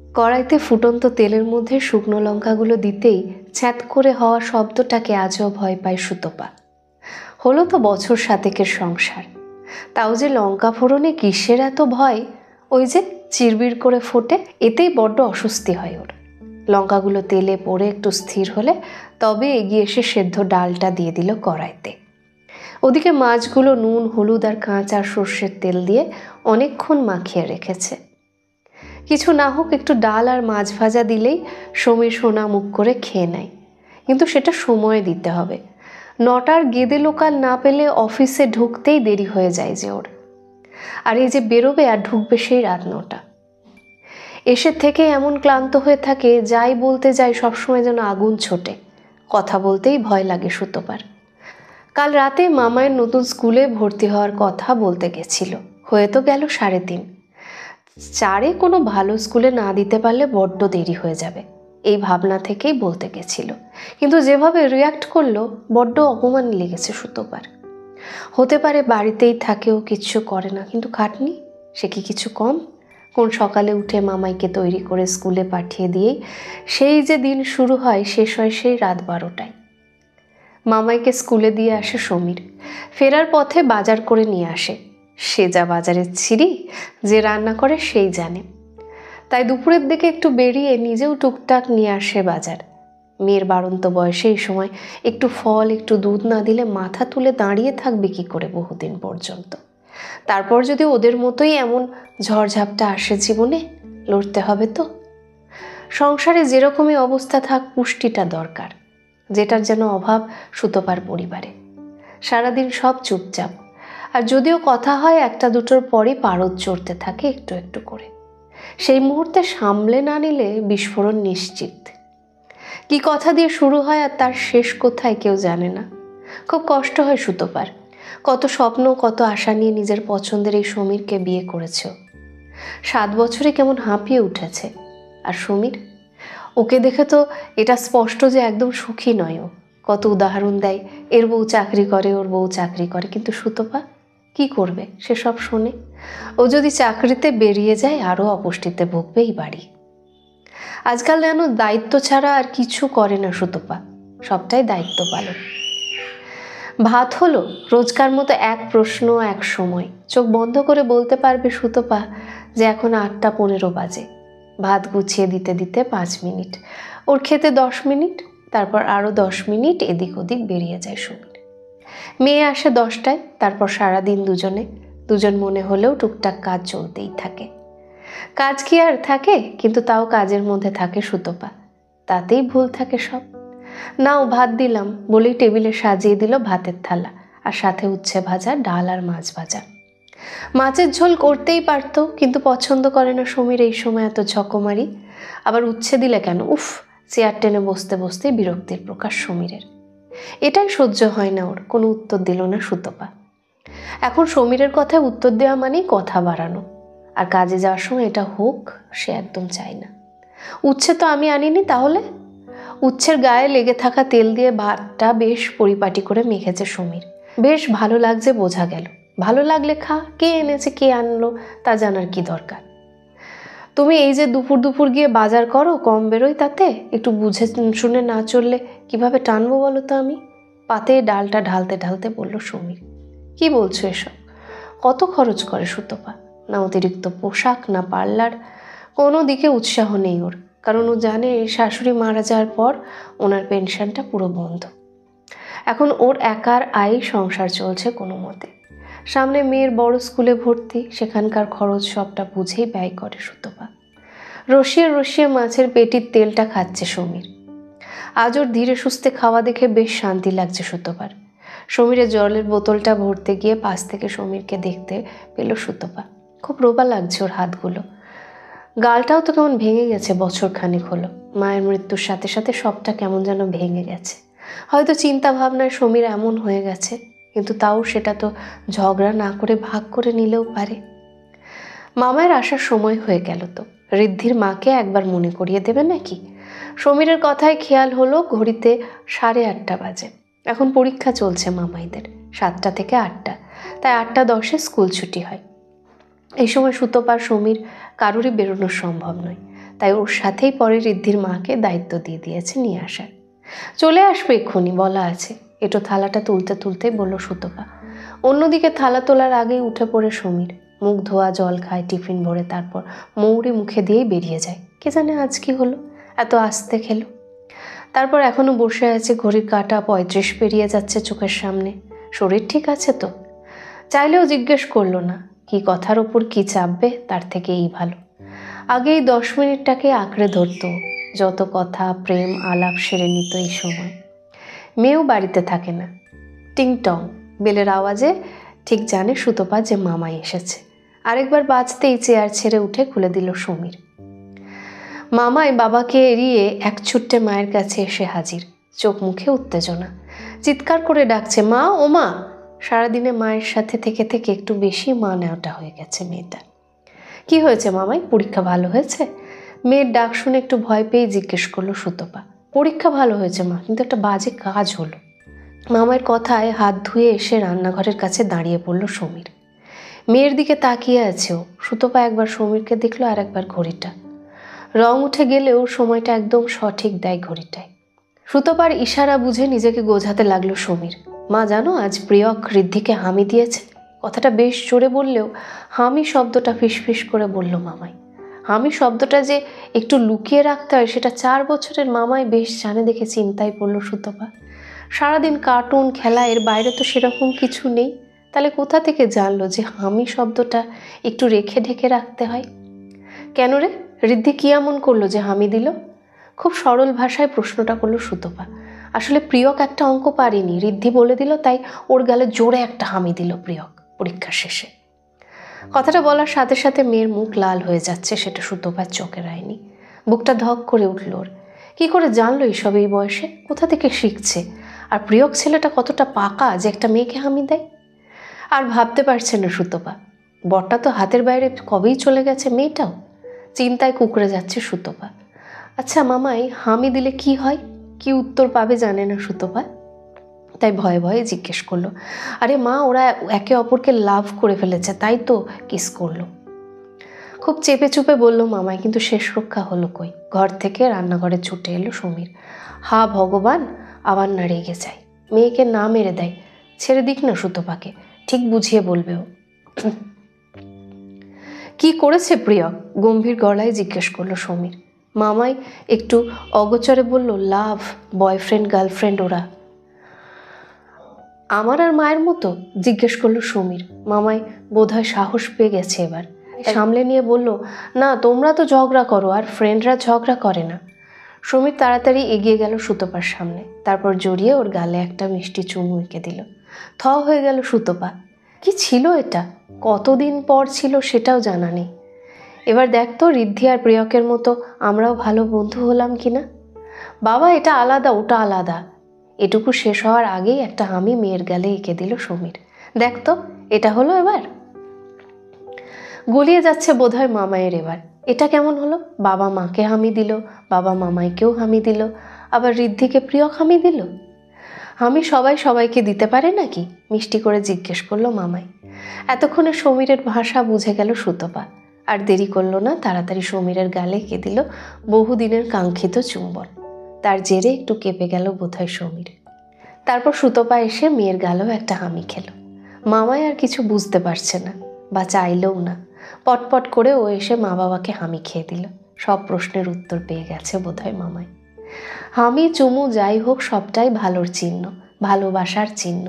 কড়াইতে ফুটন্ত তেলের মধ্যে শুকনো লঙ্কাগুলো দিতেই ছ্যাঁত করে হওয়া শব্দটাকে আজও ভয় পায় সুতপা। হলো তো বছর 7 সংসার, তাও যে লঙ্কা ফোড়নে কিসের এত ভয়? ওই যে চিরবির করে ফোটে, এতেই বড্ড অস্বস্তি হয় ওর। লঙ্কাগুলো তেলে পড়ে একটু স্থির হলে তবে এগিয়ে এসে সেদ্ধ ডালটা দিয়ে দিল কড়াইতে। ওদিকে মাছগুলো নুন, হলুদ আর কাঁচা সর্ষের তেল দিয়ে অনেকক্ষণ মাখিয়ে রেখেছে। কিছু না হোক একটু ডাল আর মাছ ভাজা দিলেই সমীর সোনা মুখ করে খেয়ে নেয়, কিন্তু সেটা সময় দিতে হবে। 9টার গেদে লোকাল না পেলে অফিসে ঢুকতেই দেরি হয়ে যায় যে ওর। আর এই যে বেরোবে আর ঢুকবে সেই রাত 9টা। এসে থেকে এমন ক্লান্ত হয়ে থাকে, যাই বলতে যাই সবসময় যেন আগুন ছোটে। কথা বলতেই ভয় লাগে সুতপার। কাল রাতে মামায়ের নতুন স্কুলে ভর্তি হওয়ার কথা বলতে গেছিল, হয়ে তো গেল 3:30। 4-এ কোনো ভালো স্কুলে না দিতে পারলে বড্ড দেরি হয়ে যাবে, এই ভাবনা থেকেই বলতে গেছিল। কিন্তু যেভাবে রিয়াক্ট করলো, বড্ড অপমান লেগেছে সুতপার। হতে পারে বাড়িতেই থাকেও, কিচ্ছু করে না, কিন্তু খাটনি সে কি কিছু কম? কোন সকালে উঠে মামাইকে তৈরি করে স্কুলে পাঠিয়ে দিয়েই সেই যে দিন শুরু হয়, শেষ হয় সেই রাত 12টায়। মামাইকে স্কুলে দিয়ে আসে সমীর, ফেরার পথে বাজার করে নিয়ে আসে। সে যা বাজারের ছিরি, যে রান্না করে সেই জানে। তাই দুপুরের দিকে একটু বেরিয়ে নিজেও টুকটাক নিয়ে আসে বাজার। মেয়ের বাড়ন্ত বয়সে এই সময় একটু ফল, একটু দুধ না দিলে মাথা তুলে দাঁড়িয়ে থাকবে কি করে বহুদিন পর্যন্ত? তারপর যদি ওদের মতোই এমন ঝড়ঝাপটা আসে জীবনে, লড়তে হবে তো। সংসারে যেরকমই অবস্থা থাক, পুষ্টিটা দরকার, যেটার যেন অভাব সুতপার পরিবারে। সারাদিন সব চুপচাপ, আর যদিও কথা হয় 1-2টোর পরই পারদ চড়তে থাকে একটু একটু করে। সেই মুহূর্তে সামলে না নিলে বিস্ফোরণ নিশ্চিত। কি কথা দিয়ে শুরু হয় আর তার শেষ কোথায় কেউ জানে না। খুব কষ্ট হয় সুতপার। কত স্বপ্ন, কত আশা নিয়ে নিজের পছন্দের এই সমীরকে বিয়ে করেছ। 7 বছরে কেমন হাঁপিয়ে উঠেছে। আর সমীর, ওকে দেখে তো এটা স্পষ্ট যে একদম সুখী নয় ও। কত উদাহরণ দেয়, এর বউ চাকরি করে, ওর বউ চাকরি করে, কিন্তু সুতপা কি করবে? সে সব শোনে। ও যদি চাকরিতে বেরিয়ে যায়, আরও অপুষ্টিতে ভুগবে এই বাড়ি। আজকাল যেন দায়িত্ব ছাড়া আর কিছু করে না সুতপা, সবটাই দায়িত্ব পালন। ভাত হলো, রোজকার মতো এক প্রশ্ন, এক সময়। চোখ বন্ধ করে বলতে পারবে সুতপা যে এখন 8টা 15 বাজে। ভাত গুছিয়ে দিতে দিতে 5 মিনিট, ওর খেতে 10 মিনিট, তারপর আরও 10 মিনিট এদিক ওদিক বেরিয়ে যায় সমীর। মেয়ে আসে 10টায়, তারপর সারাদিন দুজন মনে হলেও টুকটাক কাজ চলতেই থাকে। কাজ কি আর থাকে, কিন্তু তাও কাজের মধ্যে থাকে সুতপা, তাতেই ভুল থাকে সব। নাও ভাত দিলাম বলেই টেবিলে সাজিয়ে দিল ভাতের থালা, আর সাথে উচ্ছে ভাজা, ডাল আর মাছ ভাজা। মাছের ঝোল করতেই পারতো, কিন্তু পছন্দ করে না সমীর এই সময় এত ঝকমারি। আবার উচ্ছে দিলে কেন, উফ! চেয়ার টেনে বসতে বসতেই বিরক্তির প্রকাশ সমীরের। এটাই সহ্য হয় না ওর। কোনো উত্তর দিল না সুতপা। এখন সমীরের কথায় উত্তর দেওয়া মানেই কথা বাড়ানো, আর কাজে যাওয়ার সময় এটা হোক সে একদম চায় না। উচ্ছে তো আমি আনিনি, তাহলে? উচ্ছের গায়ে লেগে থাকা তেল দিয়ে ভাতটা বেশ পরিপাটি করে মেখেছে সমীর। বেশ ভালো লাগছে বোঝা গেল। ভালো লাগলে খা, কে এনেছে কে আনলো তা জানার কি দরকার? তুমি এই যে দুপুর দুপুর গিয়ে বাজার করো, কম বেরোয় তাতে? একটু বুঝে শুনে না চললে কিভাবে টানবো বলো তো আমি? পাতে ডালটা ঢালতে ঢালতে বলল সমীর। কি বলছো এসব? কত খরচ করে সুতপা? না অতিরিক্ত পোশাক, না পার্লার, কোনো দিকে উৎসাহ নেই ওর। কারণ ও জানে শাশুড়ি মারা যাওয়ার পর ওনার পেনশনটা পুরো বন্ধ। এখন ওর একার আয় সংসার চলছে কোনো মতে। সামনে মেয়ের বড় স্কুলে ভর্তি, সেখানকার খরচ সবটা বুঝেই ব্যয় করে সুতপা। রসিয়ে রসিয়ে মাছের পেটির তেলটা খাচ্ছে সমীর। আজ ওর ধীরে সুস্থে খাওয়া দেখে বেশ শান্তি লাগছে সুতপার। সমীরের জলের বোতলটা ভরতে গিয়ে পাশ থেকে সমীরকে দেখতে পেল সুতপা। খুব রোবা লাগছে ওর হাতগুলো। গালটাও তো কেমন ভেঙে গেছে, বছরখানেক হলো। মায়ের মৃত্যুর সাথে সাথে সবটা কেমন যেন ভেঙে গেছে। হয়তো চিন্তা ভাবনায় সমীর এমন হয়ে গেছে, কিন্তু তাও সেটা তো ঝগড়া না করে ভাগ করে নিলেও পারে। মামায়ের আসার সময় হয়ে গেল তো। ঋদ্ধির মাকে একবার মনে করিয়ে দেবে নাকি? সমীরের কথায় খেয়াল হলো ঘড়িতে 8:30 বাজে। এখন পরীক্ষা চলছে মামাইদের, 7টা থেকে 8টা, তাই 8টা 10-এ স্কুল ছুটি হয়। এই সময় সুতপা, সমীর কারোরই বেরোনো সম্ভব নয়। তাই ওর সাথেই পরে ঋদ্ধির মাকে দায়িত্ব দিয়ে দিয়েছে নিয়ে আসার। চলে আসবে এক্ষুনি বলা আছে। এটো থালাটা তুলতে তুলতেই বলল সুতপা। অন্যদিকে থালা তোলার আগেই উঠে পড়ে সমীর। মুখ ধোয়া, জল খায়, টিফিন ভরে তারপর মৌরি মুখে দিয়েই বেরিয়ে যায়। কে জানে আজ কি হলো, এত আস্তে খেলো। তারপর এখনো বসে আছে, ঘড়ির কাঁটা 35 পেরিয়ে যাচ্ছে চোখের সামনে। শরীর ঠিক আছে তো? চাইলেও জিজ্ঞেস করলো না, কি কথার ওপর কি চাপবে তার থেকে এই ভালো। আগে এই 10 মিনিটটাকে আঁকড়ে ধরতো, যত কথা প্রেম আলাপ সেরে নিত এই সময়। মেয়েও বাড়িতে থাকে না। টিং টং বেলের আওয়াজে ঠিক জানে সুতপা যে মামাই এসেছে। আরেকবার বাজতেই চেয়ার ছেড়ে উঠে খুলে দিল সমীর। মামাই বাবাকে এড়িয়ে এক ছুট্টে মায়ের কাছে এসে হাজির। চোখ মুখে উত্তেজনা, চিৎকার করে ডাকছে, মা, ও মা। সারাদিনে মায়ের সাথে থেকে থেকে একটু বেশি মা নেওয়াটা হয়ে গেছে মেয়েটা। কি হয়েছে মামাই, পরীক্ষা ভালো হয়েছে? মেয়ের ডাক শুনে একটু ভয় পেয়ে জিজ্ঞেস করলো সুতপা। পরীক্ষা ভালো হয়েছে মা, কিন্তু একটা বাজে কাজ হলো। মামার কথায় হাত ধুয়ে এসে রান্নাঘরের কাছে দাঁড়িয়ে পড়ল সমীর। মেয়ের দিকে তাকিয়ে আছে ও। সুতপা একবার সমীরকে দেখলো আর একবার ঘড়িটা। রং উঠে গেলেও সময়টা একদম সঠিক দেয় ঘড়িটায়। সুতপার ইশারা বুঝে নিজেকে গোঝাতে লাগলো সমীর। মা জানো, আজ প্রিয়ক ঋদ্ধিকে হামি দিয়েছে। কথাটা বেশ জোরে বললেও হামি শব্দটা ফিসফিস করে বলল মামাই। হামি শব্দটা যে একটু লুকিয়ে রাখতে হয় সেটা 4 বছরের মামাই বেশ জানে দেখে চিন্তায় পড়ল সুতপা। সারাদিন কার্টুন খেলা, এর বাইরে তো সেরকম কিছু নেই। তাহলে কোথা থেকে জানলো যে হামি শব্দটা একটু রেখে ঢেকে রাখতে হয়? কেন রে, ঋদ্ধি কি এমন করলো যে হামি দিল? খুব সরল ভাষায় প্রশ্নটা করলো সুতপা। আসলে প্রিয়ক একটা অঙ্ক পারেনি, ঋদ্ধি বলে দিল, তাই ওর গালে জোরে একটা হামি দিল প্রিয়ক পরীক্ষার শেষে। কথাটা বলার সাথে সাথে মেয়ের মুখ লাল হয়ে যাচ্ছে, সেটা সুতপার চোখের আয়নি। বুকটা ধক করে উঠল ওর। কি করে জানলো এইসব এই বয়সে? কোথা থেকে শিখছে? আর প্রিয়ক ছেলেটা কতটা পাকা যে একটা মেয়েকে হামি দেয়? আর ভাবতে পারছে না সুতপা। বরটা তো হাতের বাইরে কবেই চলে গেছে, মেয়েটাও। চিন্তায় কুঁকড়ে যাচ্ছে সুতপা। আচ্ছা মামাই, হামি দিলে কি হয়? কি উত্তর পাবে জানে না সুতপা, তাই ভয়ে ভয়ে জিজ্ঞেস করলো। আরে মা, ওরা একে অপরকে লাভ করে ফেলেছে, তাই তো কিস করলো। খুব চেপে চুপে বলল মামাই, কিন্তু শেষ রক্ষা হলো কই। ঘর থেকে রান্নাঘরে ছুটে এলো সমীর। হা ভগবান, আবার না রেগে যায়, মেয়েকে না মেরে দেয়। ছেড়ে দিক না সুতপাকে, ঠিক বুঝিয়ে বলবে ও। কি করেছে প্রিয়ক? গম্ভীর গলায় জিজ্ঞেস করলো সমীর। মামাই একটু অগোচরে বলল, লাভ, বয়ফ্রেন্ড গার্লফ্রেন্ড ওরা। আমার আর মায়ের মতো? জিজ্ঞেস করলো সমীর। মামাই বোধহয় সাহস পেয়ে গেছে এবার, সামলে নিয়ে বলল, না, তোমরা তো ঝগড়া করো, আর ফ্রেন্ডরা ঝগড়া করে না। সমীর তাড়াতাড়ি এগিয়ে গেল সুতপার সামনে, তারপর জড়িয়ে ওর গালে একটা মিষ্টি চুমু এঁকে দিল। থ হয়ে গেল সুতপা। কি ছিল এটা? কতদিন পর ছিল সেটাও জানা নেই। এবার দেখতো ঋদ্ধি আর প্রিয়কের মতো আমরাও ভালো বন্ধু হলাম কিনা। বাবা, এটা আলাদা, ওটা আলাদা। এটুকু শেষ হওয়ার আগেই একটা হামি মেয়ের গালে এঁকে দিল সমীর। দেখতো, এটা হলো এবার। গলিয়ে যাচ্ছে বোধহয় মামাইয়ের এবার। এটা কেমন হলো? বাবা মাকে হামি দিল, বাবা মামাইকেও হামি দিল, আবার ঋদ্ধিকে প্রিয়ক হামি দিল। হামি সবাই সবাইকে দিতে পারে নাকি? মিষ্টি করে জিজ্ঞেস করলো মামাই। এতক্ষণে সমীরের ভাষা বুঝে গেল সুতপা। আর দেরি করলো না, তাড়াতাড়ি সমীরের গালে এঁকে দিল বহুদিনের কাঙ্ক্ষিত চুম্বন। তার জেরে একটু কেঁপে গেল বোধহয় সমীর। তারপর সুতপা এসে মেয়ের গালেও একটা হামি খেলো। মামাই আর কিছু বুঝতে পারছে না, বা চাইলেও না। পটপট করে ও এসে মা বাবাকে হামি খেয়ে দিল। সব প্রশ্নের উত্তর পেয়ে গেছে বোধহয় মামাই। হামি চুমু যাই হোক, সবটাই ভালোর চিহ্ন, ভালোবাসার চিহ্ন,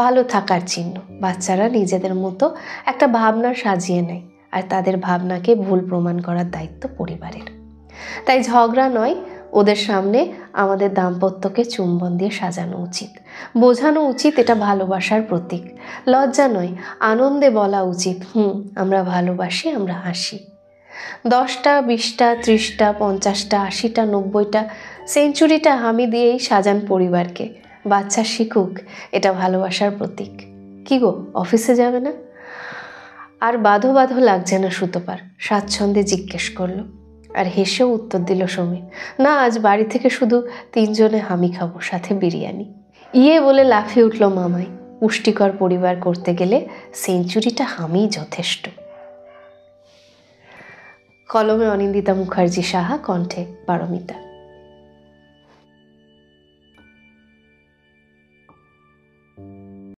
ভালো থাকার চিহ্ন। বাচ্চারা নিজেদের মতো একটা ভাবনা সাজিয়ে নেয়, আর তাদের ভাবনাকে ভুল প্রমাণ করার দায়িত্ব পরিবারের। তাই ঝগড়া নয়, ওদের সামনে আমাদের দাম্পত্যকে চুম্বন দিয়ে সাজানো উচিত, বোঝানো উচিত এটা ভালোবাসার প্রতীক। লজ্জা নয়, আনন্দে বলা উচিত, আমরা ভালোবাসি, আমরা হাসি। 10টা 20টা 30টা 50টা 80টা 90টা সেঞ্চুরিটা হামি দিয়েই সাজান পরিবারকে। বাচ্চা শিখুক এটা ভালোবাসার প্রতীক। কি গো, অফিসে যাবে না? আর বাঁধো বাঁধো লাগছে না সুতপার, স্বাচ্ছন্দ্যে জিজ্ঞেস করলো। আর হেসেও উত্তর দিল সমীর, না, আজ বাড়ি থেকে শুধু 3 জনে হামি খাবো, সাথে বিরিয়ানি। ইয়ে বলে লাফিয়ে উঠল মামাই। পুষ্টিকর পরিবার করতে গেলে সেঞ্চুরিটা হামিই যথেষ্ট। কলমে অনিন্দিতা মুখার্জি সাহা, কণ্ঠে পারমিতা।